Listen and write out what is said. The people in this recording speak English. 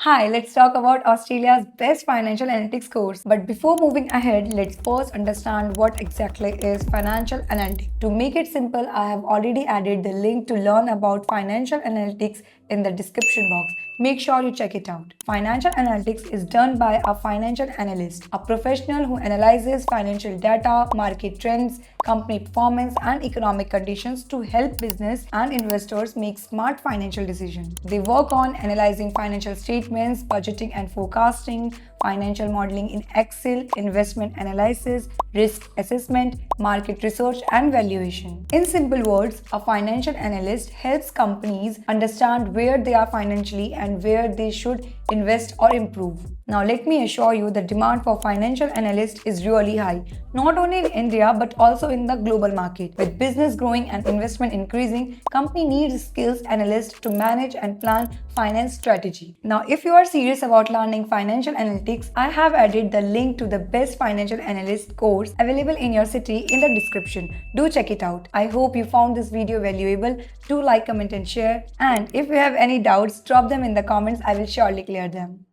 Hi, let's talk about Australia's best financial analytics course. But before moving ahead, let's first understand what exactly is financial analytics. To make it simple, I have already added the link to learn about financial analytics in the description box. Make sure you check it out. Financial analytics is done by a financial analyst, a professional who analyzes financial data, market trends, company performance, and economic conditions to help business and investors make smart financial decisions. They work on analyzing financial statements, budgeting and forecasting, financial modeling in Excel, investment analysis, risk assessment, market research, and valuation. In simple words, a financial analyst helps companies understand where they are financially and where they should invest or improve. Now, let me assure you the demand for financial analysts is really high, not only in India but also in the global market. With business growing and investment increasing, company needs skills analysts to manage and plan finance strategy. Now, if you are serious about learning financial analytics, I have added the link to the best financial analyst course available in your city in the description. Do check it out. I hope you found this video valuable. Do like, comment and share. And if you have any doubts, drop them in the comments. I will surely clear them.